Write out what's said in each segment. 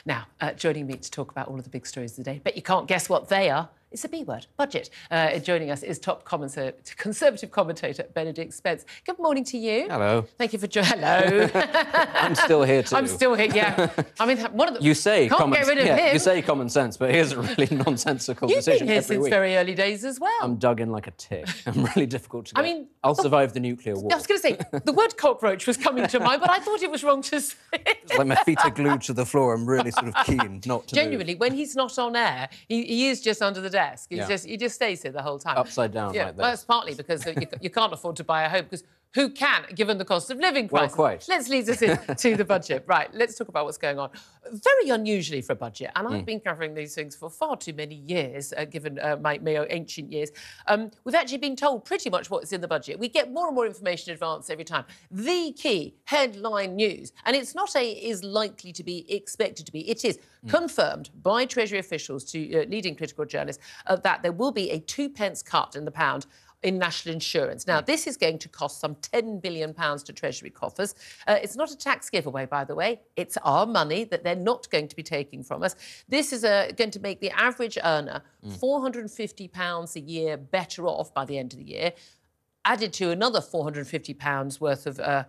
Now, joining me to talk about all of the big stories of the day, but you can't guess what they are. It's a B word, budget. Joining us is top Conservative commentator Benedict Spence. Good morning to you. Hello. Thank you for joining. Hello. I'm still here too. I'm still here, yeah. I mean, one of the... You say can't get rid of him. You say common sense, but here's a really nonsensical decision You've been here every since week. very early days as well. I'm dug in like a tick. I'm really difficult to get. I mean... I'll survive the nuclear war. I was going to say, the word cockroach was coming to mind, but I thought it was wrong to say. It's like my feet are glued to the floor. I'm really sort of keen not to Genuinely, when he's not on air, he is just under the desk. He just stays here the whole time. Upside down like this. Well, that's partly because you can't afford to buy a home, because who can, given the cost of living prices? Well, quite. Let's lead us into the budget. Right, let's talk about what's going on. Very unusually for a budget, and I've been covering these things for far too many years, given my ancient years. We've actually been told pretty much what's in the budget. We get more and more information in advance every time. The key headline news, and it's not is likely to be, expected to be, it is confirmed by Treasury officials to leading political journalists that there will be a 2p cut in the pound in national insurance. Now, this is going to cost some £10 billion to Treasury coffers. It's not a tax giveaway, by the way. It's our money that they're not going to be taking from us. This is going to make the average earner £450 a year better off by the end of the year, added to another £450 worth of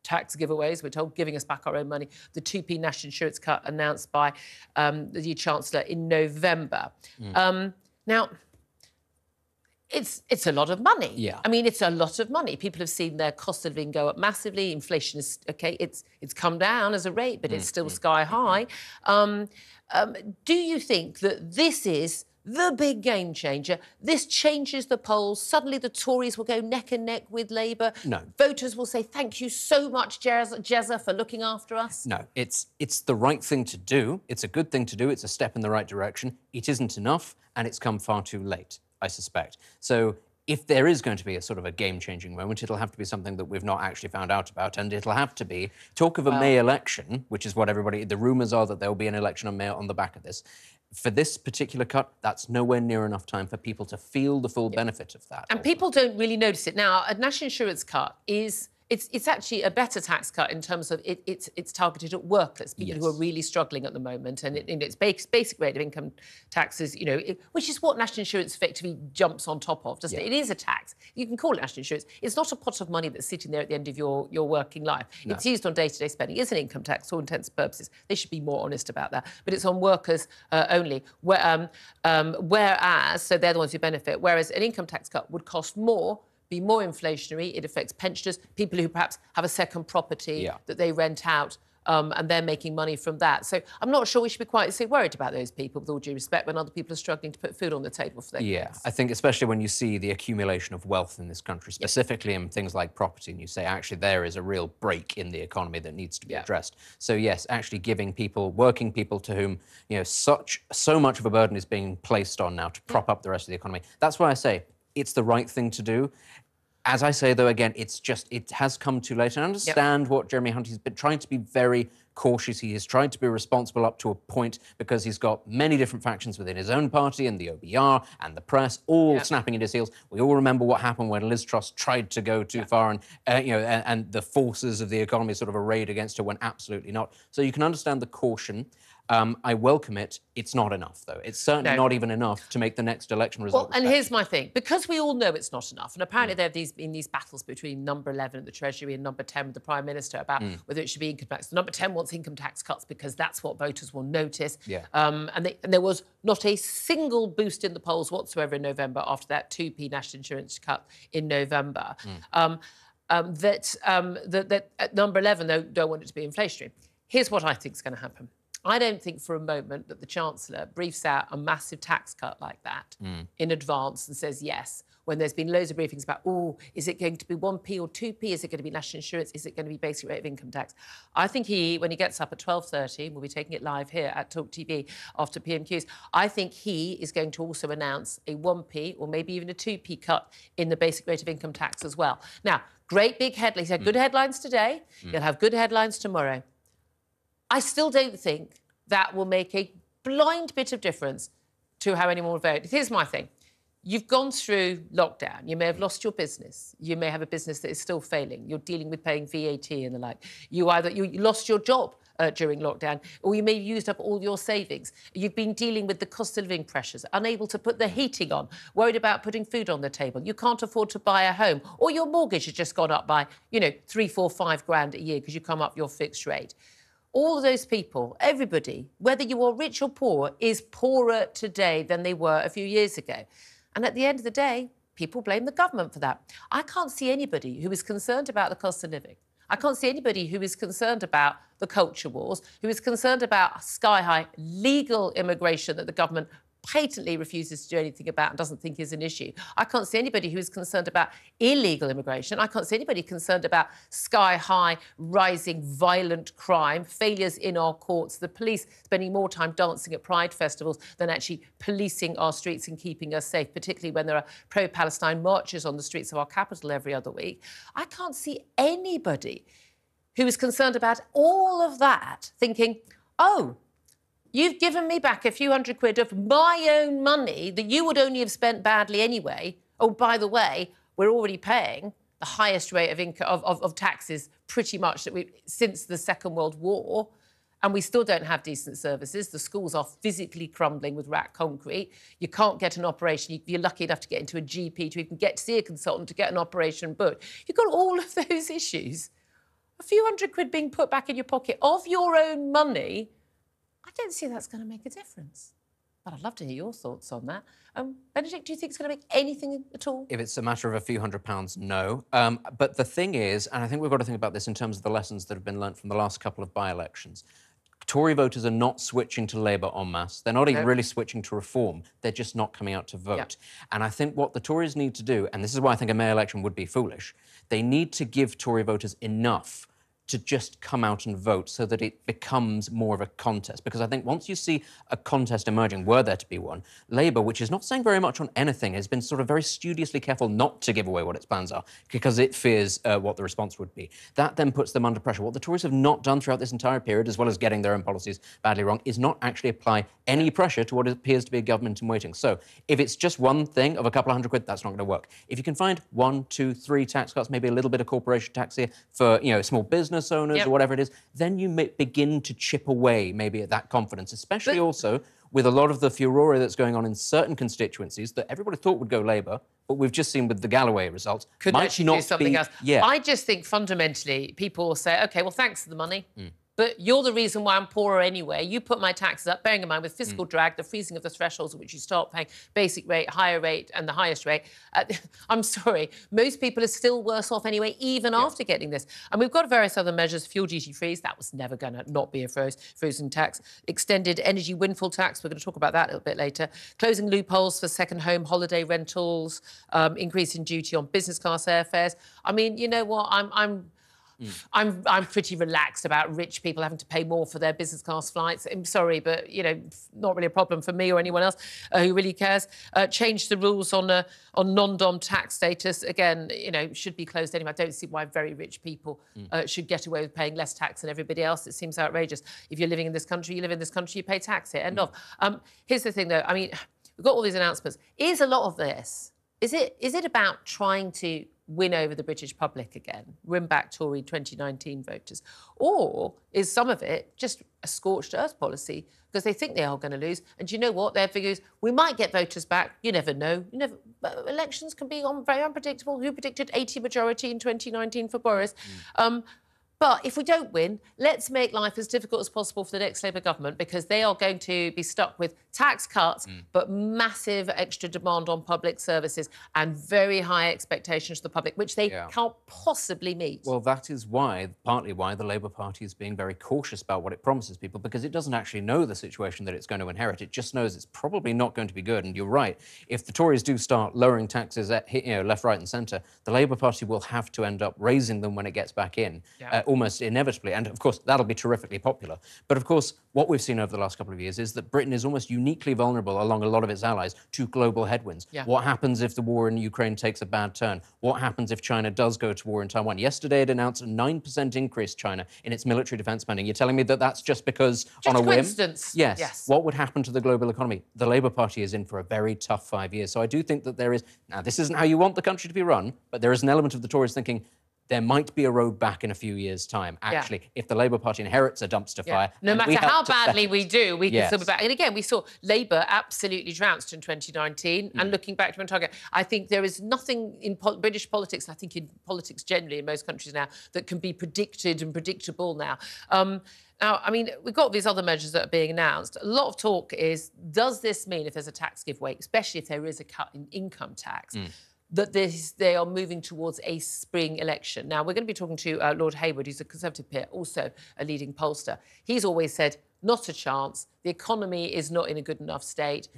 tax giveaways, we're told, giving us back our own money. The 2p national insurance cut announced by the Chancellor in November. Now, it's a lot of money. Yeah. I mean, it's a lot of money. People have seen their cost of living go up massively. Inflation is, OK, it's come down as a rate, but it's still sky high. Do you think that this is the big game changer? This changes the polls. Suddenly the Tories will go neck and neck with Labour. No. Voters will say, thank you so much, Jezza, for looking after us. No, it's the right thing to do. It's a good thing to do. It's a step in the right direction. It isn't enough, and it's come far too late, I suspect. So if there is going to be a sort of a game-changing moment, it'll have to be something that we've not actually found out about, and it'll have to be talk of a May election, which is what everybody... The rumours are that there will be an election on May on the back of this. For this particular cut, that's nowhere near enough time for people to feel the full benefit of that. And people don't really notice it. Now, a national insurance cut is... It's actually a better tax cut in terms of it's targeted at workers, people who are really struggling at the moment, and its basic rate of income taxes, you know, which is what national insurance effectively jumps on top of, doesn't it? It is a tax. You can call it national insurance. It's not a pot of money that's sitting there at the end of your working life. No. It's used on day-to-day spending. It's an income tax for all intents and purposes. They should be more honest about that. But it's on workers only. Whereas, so they're the ones who benefit, whereas an income tax cut would cost more, be more inflationary. It affects pensioners, people who perhaps have a second property that they rent out, and they're making money from that. So I'm not sure we should be quite so worried about those people, with all due respect, when other people are struggling to put food on the table for their kids. I think especially when you see the accumulation of wealth in this country, specifically in things like property, and you say, actually, there is a real break in the economy that needs to be addressed. So, yes, actually giving people, working people to whom, you know, so much of a burden is being placed on now to prop up the rest of the economy. That's why I say it's the right thing to do. As I say, though, again, it has come too late. And I understand what Jeremy Hunt has been trying to be very cautious. He has tried to be responsible up to a point because he's got many different factions within his own party and the OBR and the press all snapping at his heels. We all remember what happened when Liz Truss tried to go too far, and you know, and the forces of the economy sort of arrayed against her when absolutely not. So you can understand the caution. I welcome it. It's not enough, though. It's certainly not even enough to make the next election result. Well, and here's my thing. Because we all know it's not enough, and apparently there have been these battles between number 11 at the Treasury and number 10 with the Prime Minister about whether it should be income tax. Number 10 wants income tax cuts because that's what voters will notice. And there was not a single boost in the polls whatsoever in November after that 2p national insurance cut in November. That number 11, though, don't want it to be inflationary. Here's what I think is going to happen. I don't think for a moment that the Chancellor briefs out a massive tax cut like that in advance and says yes, when there's been loads of briefings about, oh, is it going to be 1p or 2p? Is it going to be national insurance? Is it going to be basic rate of income tax? I think when he gets up at 12:30, we'll be taking it live here at TalkTV after PMQs, I think he is going to also announce a 1p or maybe even a 2p cut in the basic rate of income tax as well. Now, great big headlines. He had good headlines today. He'll have good headlines tomorrow. I still don't think that will make a blind bit of difference to how anyone will vote. Here's my thing. You've gone through lockdown. You may have lost your business. You may have a business that is still failing. You're dealing with paying VAT and the like. You lost your job during lockdown, or you may have used up all your savings. You've been dealing with the cost of living pressures, unable to put the heating on, worried about putting food on the table. You can't afford to buy a home, or your mortgage has just gone up by, you know, 3, 4, 5 grand a year because you come up your fixed rate. All of those people, everybody, whether you are rich or poor, is poorer today than they were a few years ago. And at the end of the day, people blame the government for that. I can't see anybody who is concerned about the cost of living. I can't see anybody who is concerned about the culture wars, who is concerned about sky-high legal immigration that the government patently refuses to do anything about and doesn't think is an issue. I can't see anybody who is concerned about illegal immigration. I can't see anybody concerned about sky-high, rising violent crime, failures in our courts, the police spending more time dancing at Pride festivals than actually policing our streets and keeping us safe, particularly when there are pro-Palestine marches on the streets of our capital every other week. I can't see anybody who is concerned about all of that thinking, oh, you've given me back a few hundred quid of my own money that you would only have spent badly anyway. Oh, by the way, we're already paying the highest rate of taxes pretty much that since the Second World War, and we still don't have decent services. The schools are physically crumbling with rat concrete. You can't get an operation. You're lucky enough to get into a GP to even get to see a consultant to get an operation booked. You've got all of those issues. A few hundred quid being put back in your pocket of your own money, I don't see that's going to make a difference. But I'd love to hear your thoughts on that. Benedict, do you think it's going to make anything at all? If it's a matter of a few £100s, no. But the thing is, and I think we've got to think about this in terms of the lessons that have been learnt from the last couple of by-elections, Tory voters are not switching to Labour en masse. They're not even really switching to Reform. They're just not coming out to vote. And I think what the Tories need to do, and this is why I think a May election would be foolish, they need to give Tory voters enough to just come out and vote so that it becomes more of a contest. Because I think once you see a contest emerging, were there to be one, Labour, which is not saying very much on anything, has been sort of very studiously careful not to give away what its plans are because it fears what the response would be. That then puts them under pressure. What the Tories have not done throughout this entire period, as well as getting their own policies badly wrong, is not actually apply any pressure to what appears to be a government in waiting. So if it's just one thing of a couple of hundred quid, that's not going to work. If you can find 1, 2, 3 tax cuts, maybe a little bit of corporation tax here for, you know, small business owners or whatever it is, then you may begin to chip away maybe at that confidence, especially also with a lot of the furore that's going on in certain constituencies that everybody thought would go Labour, but we've just seen with the Galloway results. Could actually do something else. I just think fundamentally people will say, OK, well, thanks for the money. But you're the reason why I'm poorer anyway. You put my taxes up, bearing in mind with fiscal drag, the freezing of the thresholds at which you start paying basic rate, higher rate and the highest rate. I'm sorry, most people are still worse off anyway, even after getting this. And we've got various other measures, fuel duty freeze, that was never going to not be a frozen tax. Extended energy windfall tax, we're going to talk about that a little bit later. Closing loopholes for second home holiday rentals, increasing duty on business class airfares. I mean, you know what, I'm pretty relaxed about rich people having to pay more for their business class flights. I'm sorry, but, you know, not really a problem for me or anyone else who really cares. Change the rules on non-dom tax status. Again, you know, should be closed anyway. I don't see why very rich people should get away with paying less tax than everybody else. It seems outrageous. If you're living in this country, you live in this country, you pay tax here. End of. Here's the thing, though. I mean, we've got all these announcements. Is a lot of this, is it about trying to win over the British public again, win back Tory 2019 voters? Or is some of it just a scorched earth policy because they think they are going to lose? And do you know what? Their figures, we might get voters back. You never know. Elections can be very unpredictable. Who predicted 80 majority in 2019 for Boris? But if we don't win, let's make life as difficult as possible for the next Labour government because they are going to be stuck with tax cuts, but massive extra demand on public services and very high expectations of the public, which they can't possibly meet. Well, that is why, partly why, the Labour Party is being very cautious about what it promises people, because it doesn't actually know the situation that it's going to inherit. It just knows it's probably not going to be good. And you're right, if the Tories do start lowering taxes at, left, right and centre, the Labour Party will have to end up raising them when it gets back in. Almost inevitably. And, of course, that'll be terrifically popular. But, of course, what we've seen over the last couple of years is that Britain is almost uniquely vulnerable, along a lot of its allies, to global headwinds. What happens if the war in Ukraine takes a bad turn? What happens if China does go to war in Taiwan? Yesterday, it announced a 9% increase, China, in its military defence spending. You're telling me that that's just because on a whim? Coincidence. Yes. What would happen to the global economy? The Labour Party is in for a very tough 5 years. So I do think that there is... Now, this isn't how you want the country to be run, but there is an element of the Tories thinking, there might be a road back in a few years' time. Actually, if the Labour Party inherits a dumpster fire... No matter how badly we do, we can still be back. And again, we saw Labour absolutely trounced in 2019. And looking back to when target, I think there is nothing in British politics, I think in politics generally in most countries now, that can be predicted and predictable now. Now, I mean, we've got these other measures that are being announced. A lot of talk is, does this mean if there's a tax giveaway, especially if there is a cut in income tax, that they are moving towards a spring election? Now, we're going to be talking to Lord Hayward, who's a Conservative peer, also a leading pollster. He's always said, not a chance. The economy is not in a good enough state.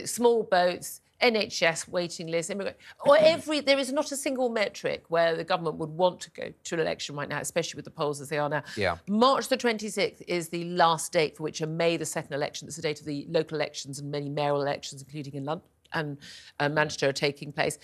Small boats, NHS waiting lists, immigrant, or there is not a single metric where the government would want to go to an election right now, especially with the polls as they are now. March the 26th is the last date for which a May the 2nd election, that's the date of the local elections and many mayoral elections, including in London and Manchester, are taking place.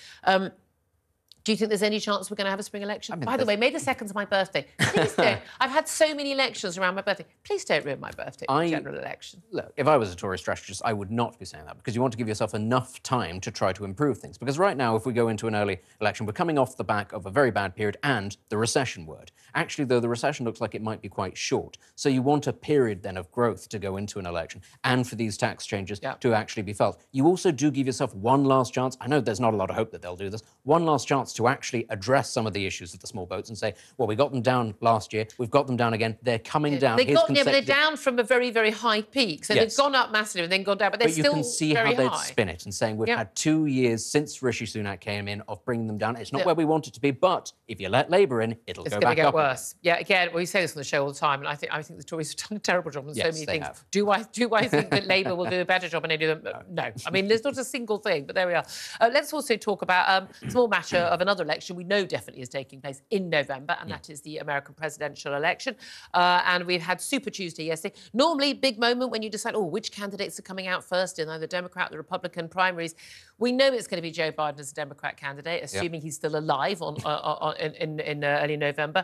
Do you think there's any chance we're going to have a spring election? By the way, May the 2nd's my birthday. Please don't. I've had so many elections around my birthday. Please don't ruin my birthday with a general election. Look, if I was a Tory strategist, I would not be saying that, because you want to give yourself enough time to try to improve things. Because right now, if we go into an early election, we're coming off the back of a very bad period and the recession word. Actually, though, the recession looks like it might be quite short. So you want a period then of growth to go into an election and for these tax changes to actually be felt. You also do give yourself one last chance. I know there's not a lot of hope that they'll do this. One last chance to actually address some of the issues of the small boats and say, well, we got them down last year, we've got them down again, they're coming down. But they're down from a very, very high peak. So they've gone up massively and then gone down, but they're still very high. But you can see how they'd spin it and saying, we've had 2 years since Rishi Sunak came in of bringing them down. It's not where we want it to be, but if you let Labour in, it'll go back up. It's going to get worse. Yeah, again, we say this on the show all the time, and I think the Tories have done a terrible job on so many things. Do I think that Labour will do a better job on any of them? No. I mean, there's not a single thing, but there we are. Let's also talk about a small matter of another election we know definitely is taking place in November, and that is the American presidential election. And we've had Super Tuesday yesterday. Normally, big moment when you decide, which candidates are coming out first in either Democrat or the Republican primaries. We know it's going to be Joe Biden as a Democrat candidate, assuming he's still alive in early November.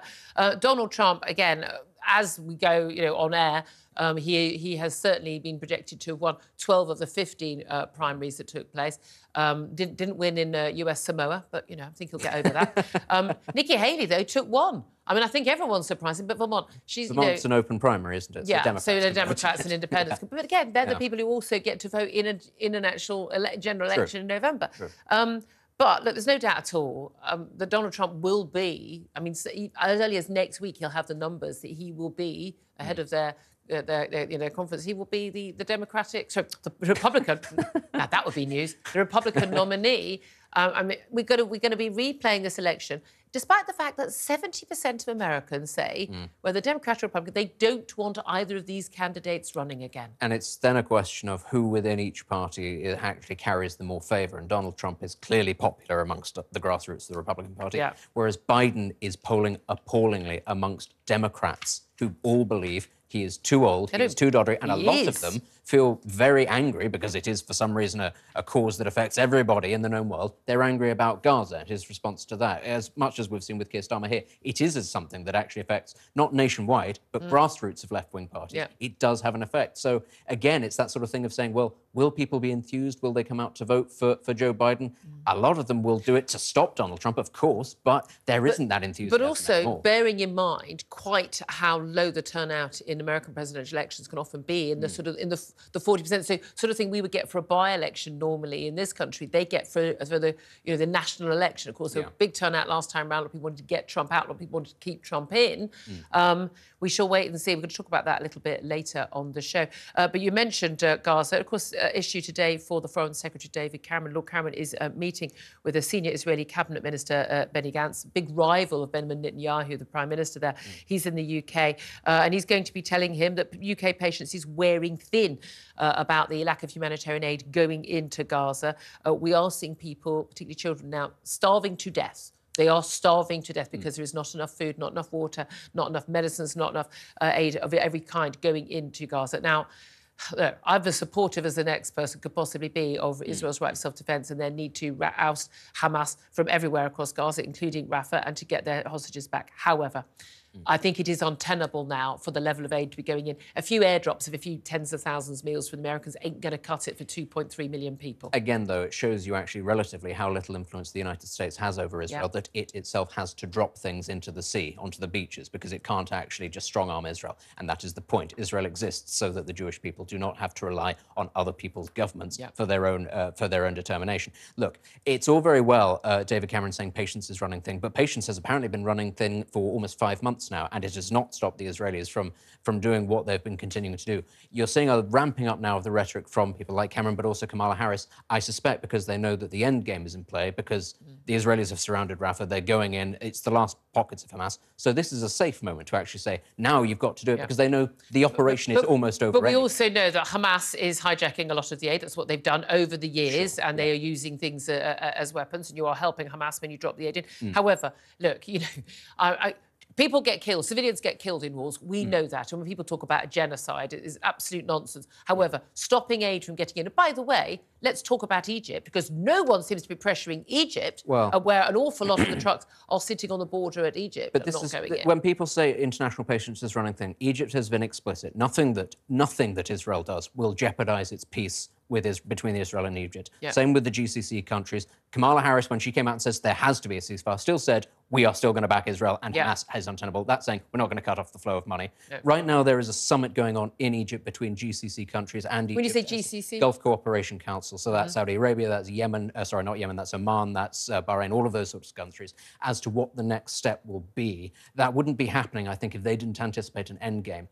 Donald Trump, again, as we go, on air, he has certainly been projected to have won 12 of the 15 primaries that took place. Didn't win in US Samoa, but, I think he'll get over that. Nikki Haley, though, took one. I mean, I think everyone's surprising, but Vermont's an open primary, isn't it? So the Democrats and Independents. But again, they're the people who also get to vote in an actual general election in November. But look, there's no doubt at all that Donald Trump will be, as early as next week, he'll have the numbers that he will be ahead of their conference. He will be the the Republican. Now that would be news. The Republican nominee. We're going to be replaying this election, despite the fact that 70% of Americans say, whether Democrat or Republican, they don't want either of these candidates running again. And it's then a question of who within each party actually carries the more favour. And Donald Trump is clearly popular amongst the grassroots of the Republican Party, whereas Biden is polling appallingly amongst Democrats who all believe he is too old, he is too doddery, and a lot of them feel very angry because it is, for some reason, a cause that affects everybody in the known world. They're angry about Gaza and his response to that. As much as we've seen with Keir Starmer here, it is something that actually affects not nationwide, but grassroots of left-wing parties. It does have an effect. So, again, it's that sort of thing of saying, well, will people be enthused? Will they come out to vote for Joe Biden? A lot of them will do it to stop Donald Trump, of course, but there isn't that enthusiasm. But also, bearing in mind quite how low the turnout in American presidential elections can often be, in the sort of the 40%, so sort of thing we would get for a by-election normally in this country, they get for the the national election. Of course, there was a big turnout last time around. A lot of people wanted to get Trump out. A lot of people wanted to keep Trump in. We shall wait and see. We're going to talk about that a little bit later on the show. But you mentioned Gaza. Of course, issue today for the Foreign Secretary David Cameron. Lord Cameron is meeting with a senior Israeli cabinet minister, Benny Gantz, big rival of Benjamin Netanyahu, the Prime Minister there. He's in the UK, and he's going to be telling him that UK patience is wearing thin about the lack of humanitarian aid going into Gaza. We are seeing people, particularly children now, starving to death. They are starving to death because there is not enough food, not enough water, not enough medicines, not enough aid of every kind going into Gaza. Now, look, I'm as supportive as the next person could possibly be of Israel's right of self-defence and their need to oust Hamas from everywhere across Gaza, including Rafah, and to get their hostages back. However, I think it is untenable now for the level of aid to be going in. A few airdrops of a few tens of thousands of meals for the Americans ain't going to cut it for 2.3 million people. Again, though, it shows you actually relatively how little influence the United States has over Israel, that it itself has to drop things into the sea, onto the beaches, because it can't actually just strong-arm Israel. And that is the point. Israel exists so that the Jewish people do not have to rely on other people's governments for their own determination. Look, it's all very well David Cameron saying patience is running thing, but patience has apparently been running thing for almost 5 months now, and it has not stopped the Israelis from doing what they've been continuing to do. You're seeing a ramping up now of the rhetoric from people like Cameron, but also Kamala Harris, I suspect because they know that the end game is in play, because the Israelis have surrounded Rafah, they're going in, it's the last pockets of Hamas. So this is a safe moment to actually say, now you've got to do it, because they know the operation is almost over. But we also know that Hamas is hijacking a lot of the aid. That's what they've done over the years, and they are using things as weapons, and you are helping Hamas when you drop the aid in. However, look, you know, people get killed, civilians get killed in wars. We know that. And when people talk about a genocide, it is absolute nonsense. However, stopping aid from getting in. And by the way, let's talk about Egypt, because no one seems to be pressuring Egypt, where an awful lot of the trucks are sitting on the border at Egypt. But this is, when people say international patience is running thing, Egypt has been explicit. Nothing that Israel does will jeopardize its peace between Israel and Egypt. Same with the GCC countries. Kamala Harris, when she came out and says there has to be a ceasefire, still said, we are still going to back Israel, and Hamas is untenable. That's saying we're not going to cut off the flow of money. Right now, there is a summit going on in Egypt between GCC countries and Egypt. When you say GCC? Gulf Cooperation Council. So that's Saudi Arabia, that's Yemen, sorry, not Yemen, that's Oman, that's Bahrain, all of those sorts of countries, as to what the next step will be. That wouldn't be happening, I think, if they didn't anticipate an end game.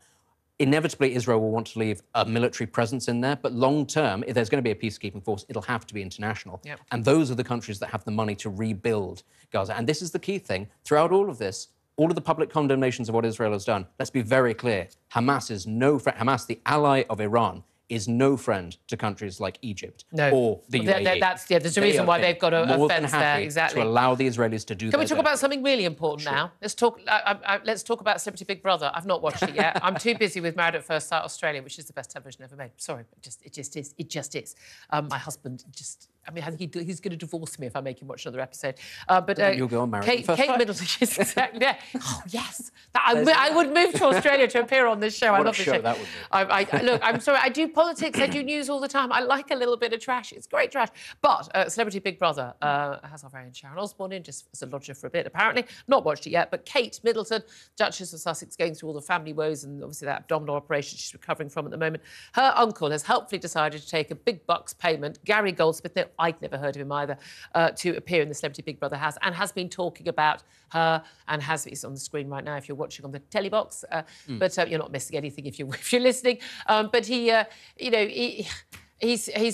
Inevitably, Israel will want to leave a military presence in there, but long term, if there's going to be a peacekeeping force, it'll have to be international. And those are the countries that have the money to rebuild Gaza. And this is the key thing. Throughout all of this, all of the public condemnations of what Israel has done, let's be very clear, Hamas is no friend. Hamas, the ally of Iran, is no friend to countries like Egypt or the UAE. There's a reason why they've got a fence there. Exactly. To allow the Israelis to do. Can we talk about something really important now? Let's talk about Celebrity Big Brother. I've not watched it yet. I'm too busy with Married at First Sight Australia, which is the best television ever made. Sorry, it just is. My husband just. I mean, I think he's going to divorce me if I make him watch another episode. But you'll go on Married Kate, at First Sight. Middleton, yes, exactly. Yeah. Oh, yes. I would move to Australia to appear on this show. I love this show. That would be. Look, I'm sorry. I do politics. I do news all the time. I like a little bit of trash. It's great trash. But Celebrity Big Brother has our very own Sharon Osbourne in, just as a lodger for a bit, apparently. Not watched it yet. But Kate Middleton, Duchess of Sussex, going through all the family woes and obviously that abdominal operation she's recovering from at the moment. Her uncle has helpfully decided to take a big bucks payment. Gary Goldsmith, no, I'd never heard of him either, to appear in the Celebrity Big Brother house, and has been talking about her, and it's on the screen right now if you're watching on the telly box, but you're not missing anything if you're listening. But he's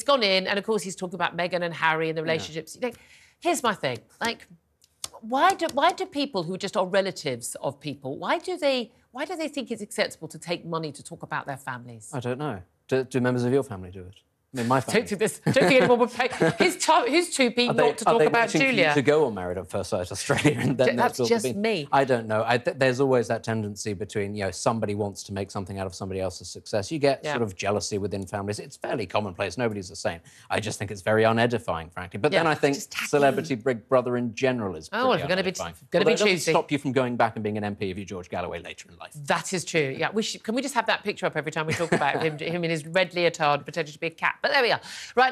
gone in, and of course he's talking about Meghan and Harry and the relationships. You know, here's my thing, like, why do people who just are relatives of people, why do they think it's acceptable to take money to talk about their families? I don't know. Do members of your family do it? I mean, my family. I don't think anyone would pay his two people not to talk about Julia. To go on Married at First Sight Australia, and then that's just me. I don't know. There's always that tendency between, you know, somebody wants to make something out of somebody else's success. You get sort of jealousy within families. It's fairly commonplace. Nobody's the same. I just think it's very unedifying, frankly. But then I think Celebrity Big Brother in general is pretty unedifying. Going to be choosy. Doesn't stop you from going back and being an MP if you're George Galloway later in life. That is true. Yeah. Can we just have that picture up every time we talk about him in his red leotard, pretending to be a cat? But there we are. Right.